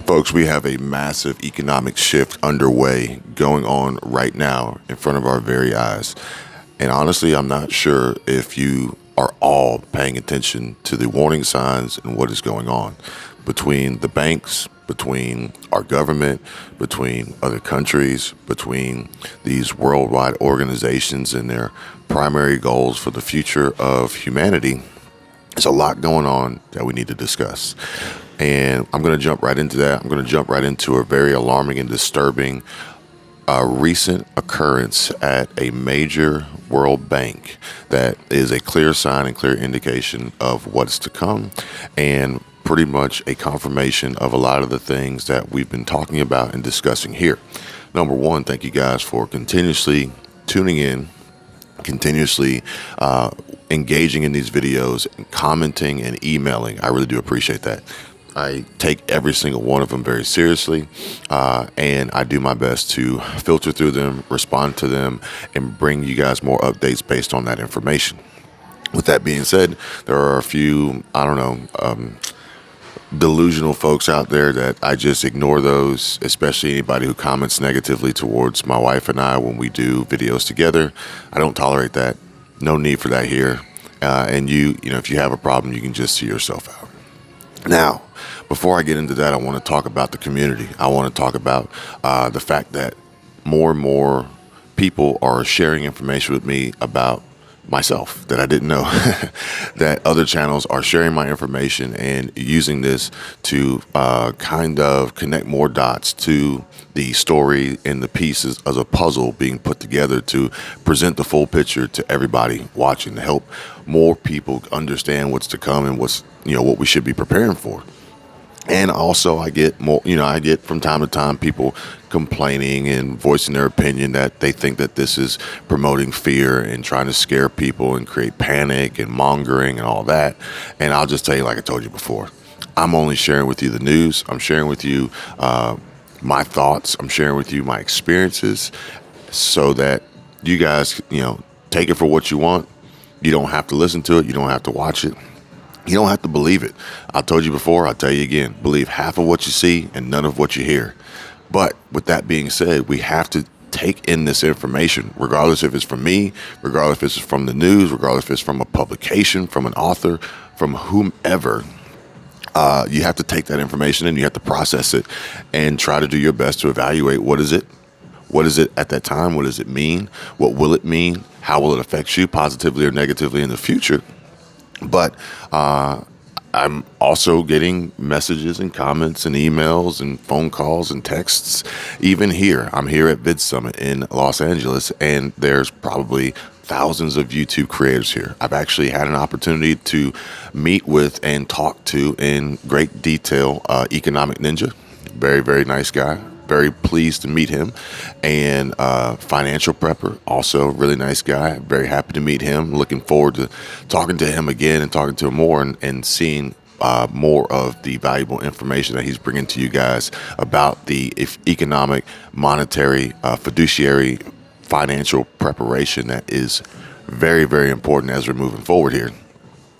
Folks, we have a massive economic shift underway going on right now in front of our very eyes. And honestly, I'm not sure if you are all paying attention to the warning signs and what is going on between the banks, between our government, between other countries, between these worldwide organizations and their primary goals for the future of humanity. There's a lot going on that we need to discuss. And I'm going to jump right into that. I'm going to jump right into a very alarming and disturbing recent occurrence at a major world bank that is a clear sign and clear indication of what's to come, and pretty much a confirmation of a lot of the things that we've been talking about and discussing here. Number one, thank you guys for continuously tuning in, continuously engaging in these videos, and commenting and emailing. I really do appreciate that. I take every single one of them very seriously, and I do my best to filter through them, respond to them, and bring you guys more updates based on that information. With that being said, there are a few, delusional folks out there that I just ignore those, especially anybody who comments negatively towards my wife and I when we do videos together. I don't tolerate that. No need for that here. And if you have a problem, you can just see yourself out. Now, before I get into that, I want to talk about the community. I want to talk about the fact that more and more people are sharing information with me about myself that I didn't know, that other channels are sharing my information and using this to kind of connect more dots to the story and the pieces of a puzzle being put together to present the full picture to everybody watching, to help more people understand what's to come and what we should be preparing for. And also I get from time to time people complaining and voicing their opinion that they think that this is promoting fear and trying to scare people and create panic and mongering and all that. And I'll just tell you, like I told you before, I'm only sharing with you the news. I'm sharing with you my thoughts. I'm sharing with you my experiences so that you guys, take it for what you want. You don't have to listen to it. You don't have to watch it. You don't have to believe it. I told you before, I'll tell you again, believe half of what you see and none of what you hear. But with that being said, we have to take in this information, regardless if it's from me, regardless if it's from the news, regardless if it's from a publication, from an author, from whomever. You have to take that information and you have to process it and try to do your best to evaluate what is it at that time, what does it mean, what will it mean, how will it affect you positively or negatively in the future. But I'm also getting messages and comments and emails and phone calls and texts. Even here, I'm here at Vidsummit in Los Angeles, and there's probably thousands of YouTube creators here. I've actually had an opportunity to meet with and talk to in great detail Economic Ninja. Very, very nice guy. Very pleased to meet him. And Financial Prepper, also really nice guy. Very happy to meet him. Looking forward to talking to him again and talking to him more and seeing more of the valuable information that he's bringing to you guys about the economic, monetary, fiduciary, financial preparation that is very, very important as we're moving forward here.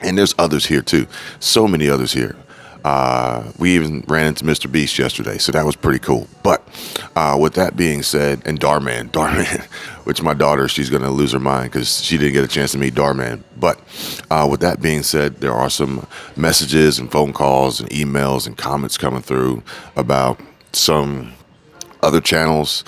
And there's others here too. So many others here. We even ran into Mr. Beast yesterday, so that was pretty cool. But with that being said, and Darman, which my daughter, she's going to lose her mind because she didn't get a chance to meet Darman. But with that being said, there are some messages and phone calls and emails and comments coming through about some other channels.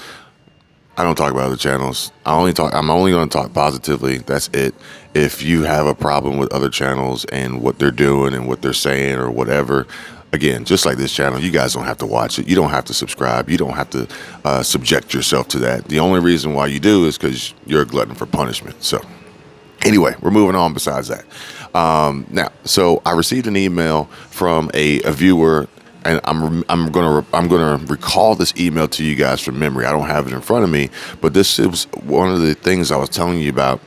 I don't talk about other channels. I'm only going to talk positively. That's it. If you have a problem with other channels and what they're doing and what they're saying or whatever, again, just like this channel, you guys don't have to watch it. You don't have to subscribe. You don't have to subject yourself to that. The only reason why you do is because you're a glutton for punishment. So anyway, we're moving on besides that. Now, so I received an email from a viewer. And I'm gonna recall this email to you guys from memory. I don't have it in front of me, but this is one of the things I was telling you about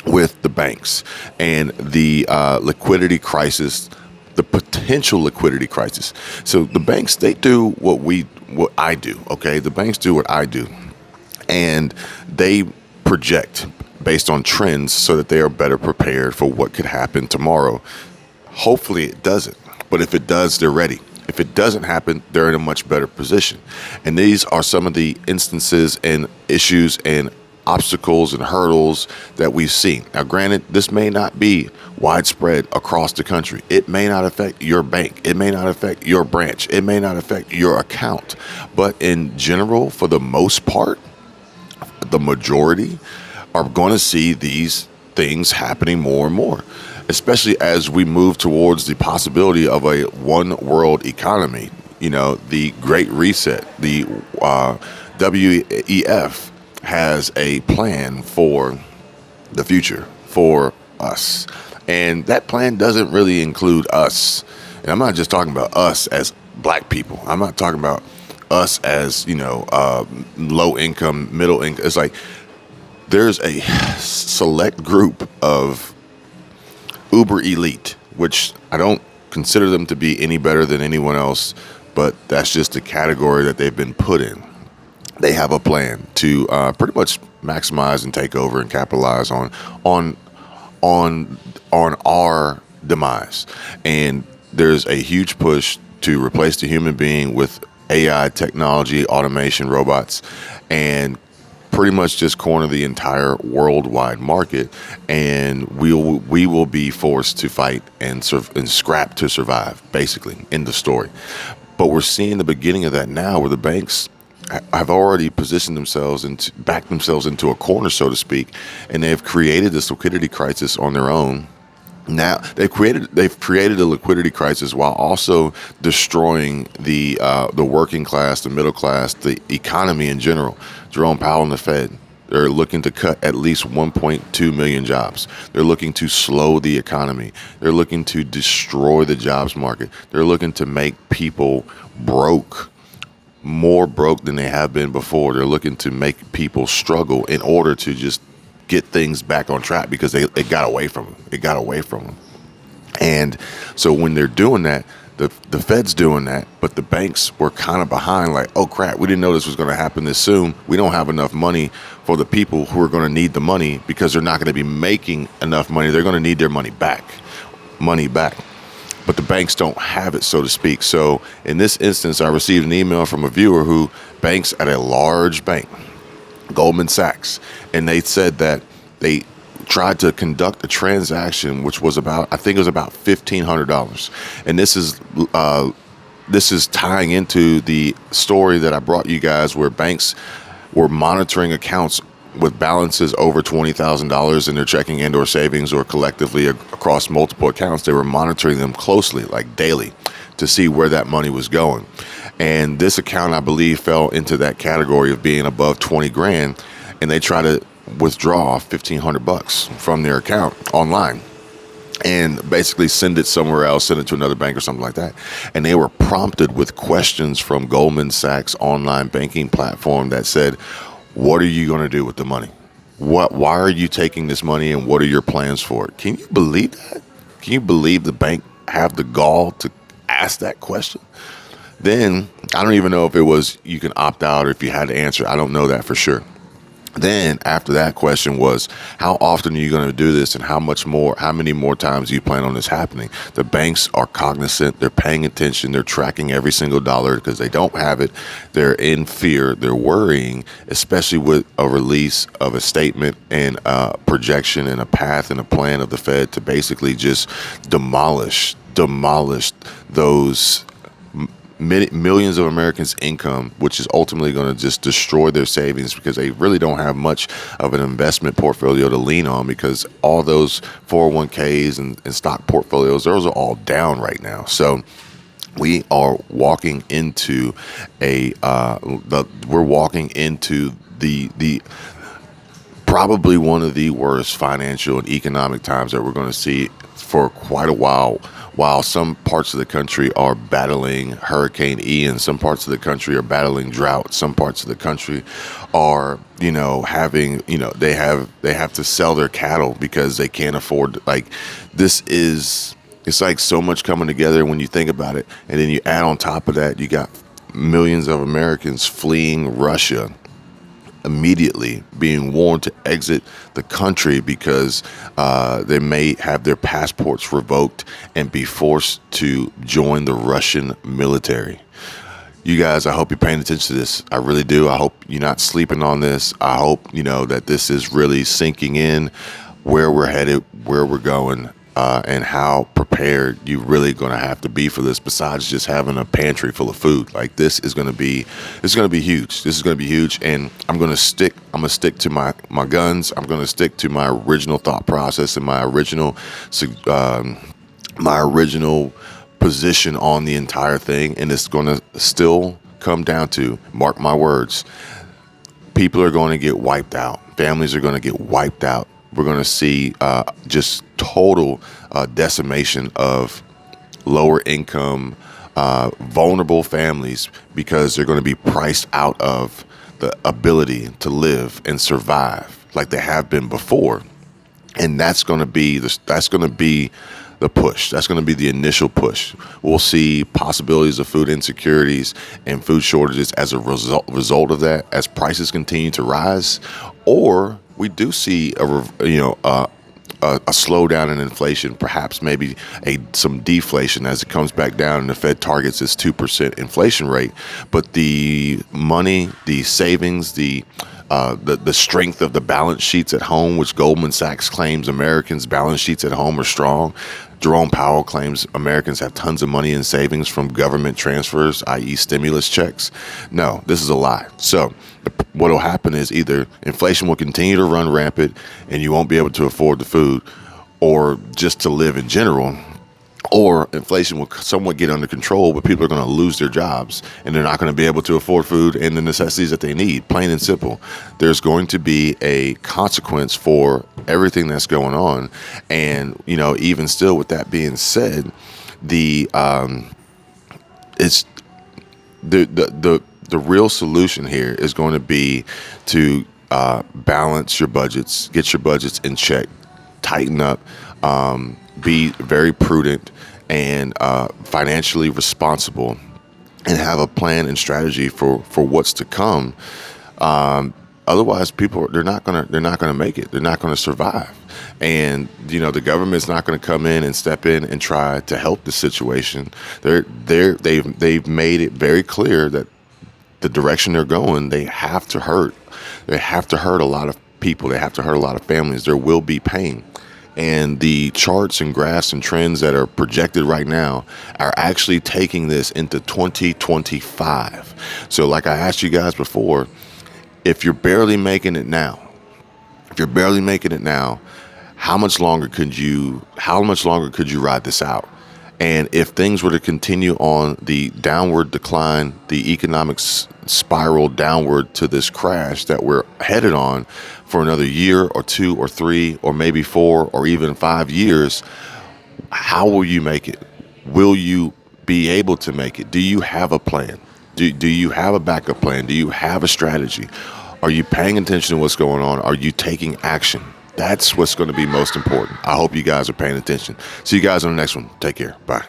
with the banks and the liquidity crisis, the potential liquidity crisis. So the banks, they do what I do. Okay, the banks do what I do, and they project based on trends so that they are better prepared for what could happen tomorrow. Hopefully, it doesn't. But if it does, they're ready. If it doesn't happen, they're in a much better position. And these are some of the instances and issues and obstacles and hurdles that we've seen. Now, granted, this may not be widespread across the country. It may not affect your bank. It may not affect your branch. It may not affect your account. But in general, for the most part, the majority are going to see these things happening more and more, especially as we move towards the possibility of a one world economy. The Great Reset, the WEF has a plan for the future for us. And that plan doesn't really include us. And I'm not just talking about us as black people. I'm not talking about us as, low income, middle income. It's like there's a select group of uber elite, which I don't consider them to be any better than anyone else, but that's just the category that they've been put in. They have a plan to pretty much maximize and take over and capitalize on our demise. And there's a huge push to replace the human being with AI technology, automation, robots, and pretty much just corner the entire worldwide market. And we will be forced to fight and scrap to survive, basically, in the story. But we're seeing the beginning of that now, where the banks have already positioned themselves and backed themselves into a corner, so to speak, and they've created this liquidity crisis on their own. Now they've created a liquidity crisis while also destroying the working class, the middle class, the economy in general. Jerome Powell and the Fed, they're looking to cut at least 1.2 million jobs. They're looking to slow the economy. They're looking to destroy the jobs market. They're looking to make people more broke than they have been before. They're looking to make people struggle in order to just get things back on track, because it got away from them. It got away from them. And so when they're doing that, the Fed's doing that, but the banks were kind of behind, like, oh crap, we didn't know this was going to happen this soon. We don't have enough money for the people who are going to need the money, because they're not going to be making enough money. They're going to need their money back. But the banks don't have it, so to speak. So in this instance, I received an email from a viewer who banks at a large bank, Goldman Sachs, and they said that they tried to conduct a transaction which was about $1,500. And this is tying into the story that I brought you guys, where banks were monitoring accounts with balances over $20,000 in their checking and or savings, or collectively across multiple accounts. They were monitoring them closely, like daily, to see where that money was going. And this account, I believe, fell into that category of being above 20 grand, and they try to withdraw $1,500 from their account online and basically send it somewhere else, send it to another bank or something like that. And they were prompted with questions from Goldman Sachs online banking platform that said, what are you going to do with the money? Why are you taking this money, and what are your plans for it? Can you believe that? Can you believe the bank have the gall to ask that question? Then I don't even know if it was you can opt out or if you had to answer. I don't know that for sure. Then after that question was, how often are you going to do this, and how many more times do you plan on this happening? The banks are cognizant. They're paying attention. They're tracking every single dollar, because they don't have it. They're in fear. They're worrying, especially with a release of a statement and a projection and a path and a plan of the Fed to basically just demolish those millions of Americans' income, which is ultimately going to just destroy their savings, because they really don't have much of an investment portfolio to lean on, because all those 401ks and stock portfolios, those are all down right now. So we are walking into the probably one of the worst financial and economic times that we're going to see for quite a while. While some parts of the country are battling Hurricane Ian, some parts of the country are battling drought, some parts of the country are, they have to sell their cattle because they can't afford, it's like so much coming together when you think about it. And then you add on top of that, you got millions of Americans fleeing Russia immediately being warned to exit the country because they may have their passports revoked and be forced to join the Russian military. You guys, I hope you're paying attention to this. I really do. I hope you're not sleeping on this. I hope you know that this is really sinking in, where we're headed, where we're going, and how prepared you really going to have to be for this. Besides just having a pantry full of food, like this is going to be huge. This is going to be huge, and I'm going to stick. I'm going to stick to my guns. I'm going to stick to my original thought process and my original position on the entire thing, and it's going to still come down to, mark my words, people are going to get wiped out. Families are going to get wiped out. We're going to see just total decimation of lower income, vulnerable families, because they're going to be priced out of the ability to live and survive like they have been before. And that's going to be the push. That's going to be the initial push. We'll see possibilities of food insecurities and food shortages as a result of that, as prices continue to rise, or we do see a slowdown in inflation, perhaps maybe some deflation as it comes back down and the Fed targets its 2% inflation rate. But the money, the savings, the strength of the balance sheets at home, which Goldman Sachs claims Americans' balance sheets at home are strong. Jerome Powell claims Americans have tons of money in savings from government transfers, i.e. stimulus checks. No, this is a lie. So what will happen is either inflation will continue to run rampant and you won't be able to afford the food or just to live in general, or inflation will somewhat get under control, but people are going to lose their jobs and they're not going to be able to afford food and the necessities that they need, plain and simple. There's going to be a consequence for everything that's going on. And, even still, with that being said, the real solution here is going to be to balance your budgets, get your budgets in check, tighten up, be very prudent and financially responsible, and have a plan and strategy for what's to come. Otherwise, they're not gonna make it. They're not gonna survive. And the government's not gonna come in and step in and try to help the situation. They've made it very clear that the direction they're going, they have to hurt. They have to hurt a lot of people. They have to hurt a lot of families. There will be pain. And the charts and graphs and trends that are projected right now are actually taking this into 2025. So like I asked you guys before, if you're barely making it now, how much longer could you ride this out? And if things were to continue on the downward decline, the economic spiral downward to this crash that we're headed on for another year or 2 or 3 or maybe 4 or even 5 years, how will you make it? Will you be able to make it? Do you have a plan? Do you have a backup plan? Do you have a strategy? Are you paying attention to what's going on? Are you taking action? That's what's going to be most important. I hope you guys are paying attention. See you guys on the next one. Take care. Bye.